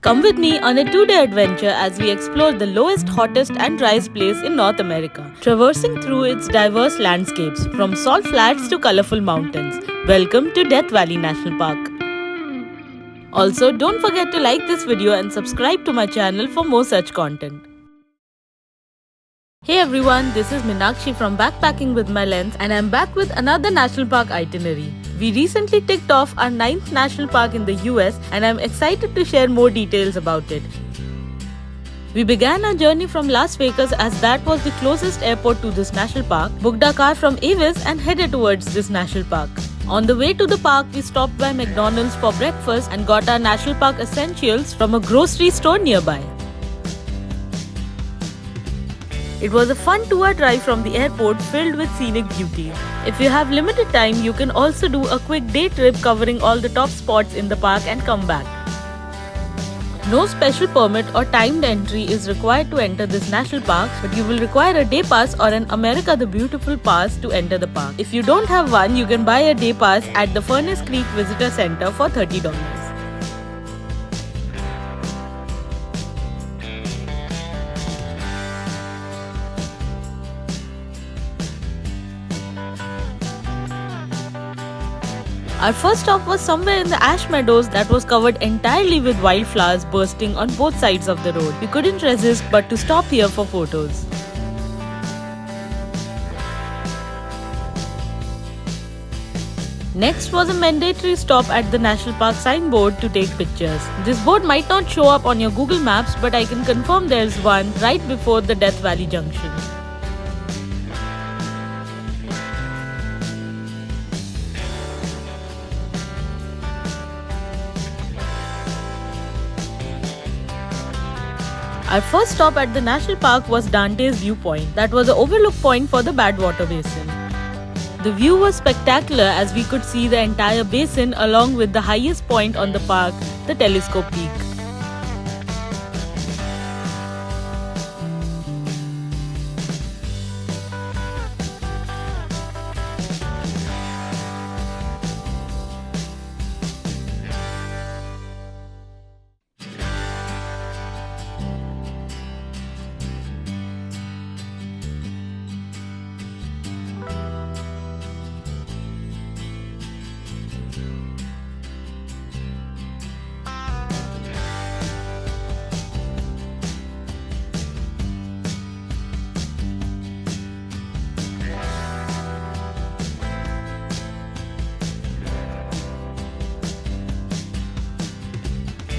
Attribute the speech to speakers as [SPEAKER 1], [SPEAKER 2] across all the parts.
[SPEAKER 1] Come with me on a 2-day adventure as we explore the lowest, hottest, and driest place in North America, traversing through its diverse landscapes from salt flats to colorful mountains. Welcome to Death Valley National Park. Also, don't forget to like this video and subscribe to my channel for more such content. Hey everyone, this is Minakshi from Backpacking with My Lens and I'm back with another national park itinerary. We recently ticked off our 9th national park in the US and I'm excited to share more details about it. We began our journey from Las Vegas as that was the closest airport to this national park, booked a car from Avis and headed towards this national park. On the way to the park, we stopped by McDonald's for breakfast and got our national park essentials from a grocery store nearby. It was a fun 2-hour drive from the airport filled with scenic beauty. If you have limited time, you can also do a quick day trip covering all the top spots in the park and come back. No special permit or timed entry is required to enter this national park, but you will require a day pass or an America the Beautiful pass to enter the park. If you don't have one, you can buy a day pass at the Furnace Creek Visitor Center for $30. Our first stop was somewhere in the ash meadows that was covered entirely with wildflowers bursting on both sides of the road. We couldn't resist but to stop here for photos. Next was a mandatory stop at the National Park signboard to take pictures. This board might not show up on your Google Maps, but I can confirm there's one right before the Death Valley Junction. Our first stop at the national park was Dante's Viewpoint. That was an overlook point for the Badwater Basin. The view was spectacular as we could see the entire basin along with the highest point on the park, the Telescope Peak.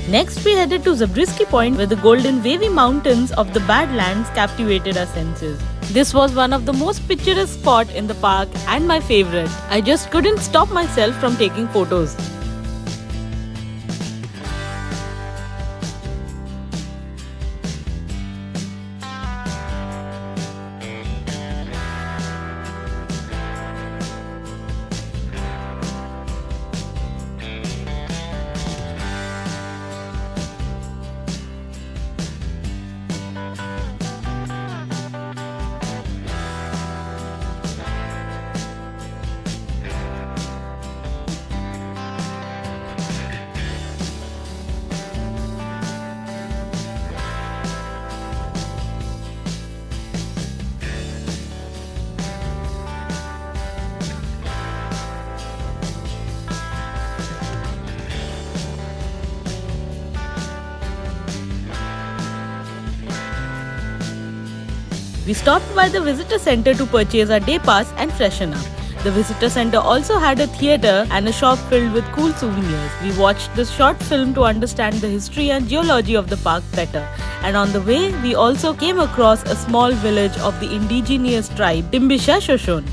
[SPEAKER 1] Next, we headed to Zabriskie Point where the golden wavy mountains of the Badlands captivated our senses. This was one of the most picturesque spots in the park and my favorite. I just couldn't stop myself from taking photos. We stopped by the visitor center to purchase our day pass and freshen up. The visitor center also had a theater and a shop filled with cool souvenirs. We watched this short film to understand the history and geology of the park better. And on the way, we also came across a small village of the indigenous tribe Timbisha Shoshone.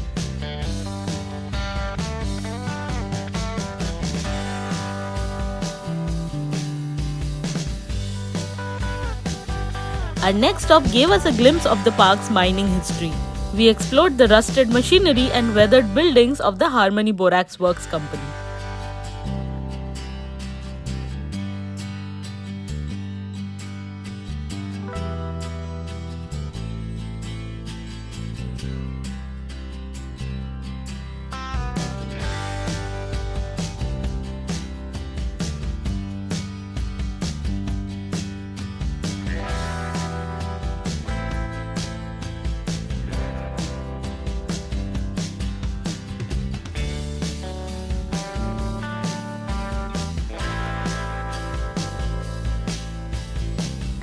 [SPEAKER 1] Our next stop gave us a glimpse of the park's mining history. We explored the rusted machinery and weathered buildings of the Harmony Borax Works Company.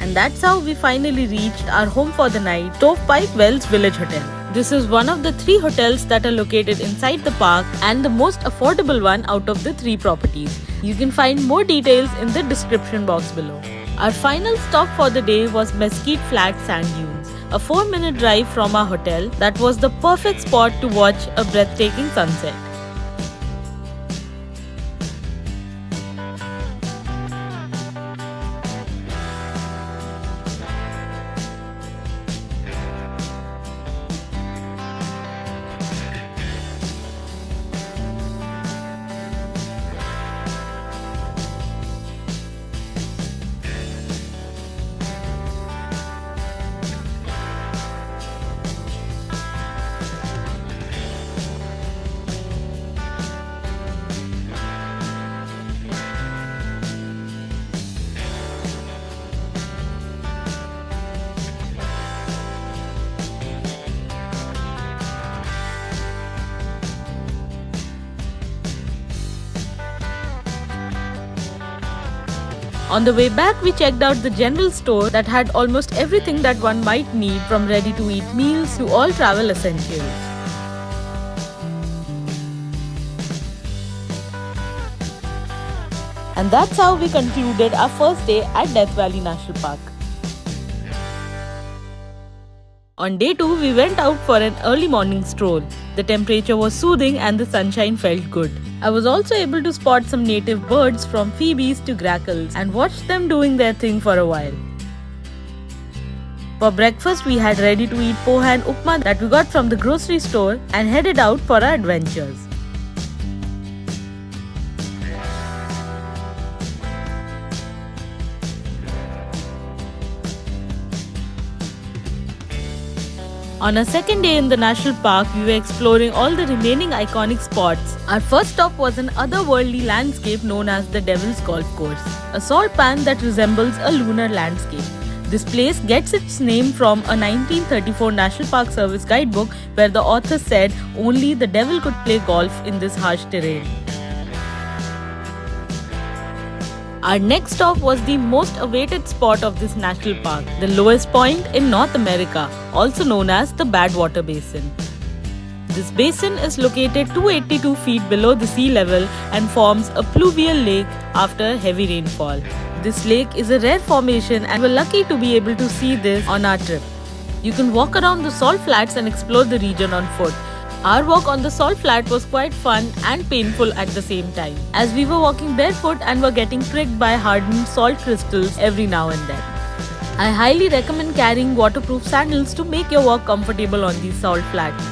[SPEAKER 1] And that's how we finally reached our home for the night, Stovepipe Wells Village Hotel. This is one of the 3 hotels that are located inside the park and the most affordable one out of the 3 properties. You can find more details in the description box below. Our final stop for the day was Mesquite Flat Sand Dunes, a 4-minute drive from our hotel that was the perfect spot to watch a breathtaking sunset. On the way back, we checked out the general store that had almost everything that one might need, from ready-to-eat meals to all travel essentials. And that's how we concluded our first day at Death Valley National Park. On day 2, we went out for an early morning stroll. The temperature was soothing and the sunshine felt good. I was also able to spot some native birds, from phoebes to grackles, and watch them doing their thing for a while. For breakfast, we had ready-to-eat poha and upma that we got from the grocery store and headed out for our adventures. On our second day in the national park, we were exploring all the remaining iconic spots. Our first stop was an otherworldly landscape known as the Devil's Golf Course, a salt pan that resembles a lunar landscape. This place gets its name from a 1934 National Park Service guidebook where the author said only the devil could play golf in this harsh terrain. Our next stop was the most awaited spot of this national park, the lowest point in North America, also known as the Badwater Basin. This basin is located 282 feet below the sea level and forms a pluvial lake after heavy rainfall. This lake is a rare formation and we're lucky to be able to see this on our trip. You can walk around the salt flats and explore the region on foot. Our walk on the salt flat was quite fun and painful at the same time, as we were walking barefoot and were getting pricked by hardened salt crystals every now and then. I highly recommend carrying waterproof sandals to make your walk comfortable on these salt flats.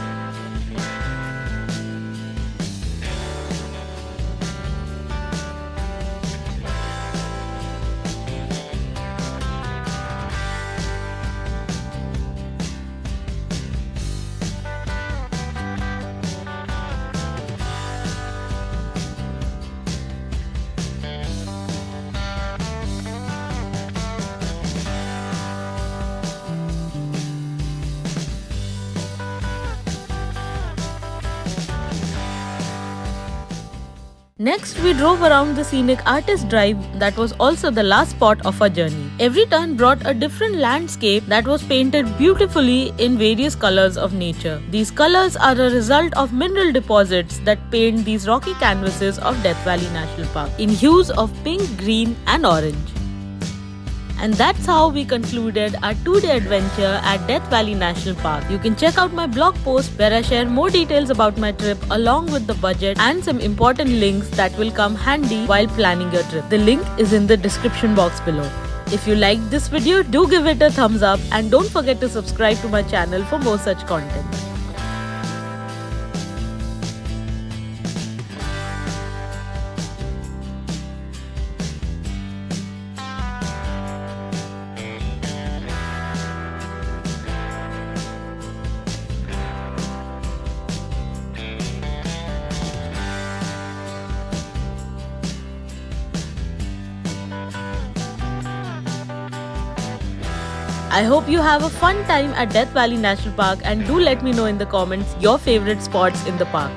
[SPEAKER 1] Next, we drove around the scenic Artist Drive that was also the last spot of our journey. Every turn brought a different landscape that was painted beautifully in various colors of nature. These colors are a result of mineral deposits that paint these rocky canvases of Death Valley National Park in hues of pink, green and orange. And that's how we concluded our 2-day adventure at Death Valley National Park. You can check out my blog post where I share more details about my trip along with the budget and some important links that will come handy while planning your trip. The link is in the description box below. If you liked this video, do give it a thumbs up and don't forget to subscribe to my channel for more such content. I hope you have a fun time at Death Valley National Park and do let me know in the comments your favorite spots in the park.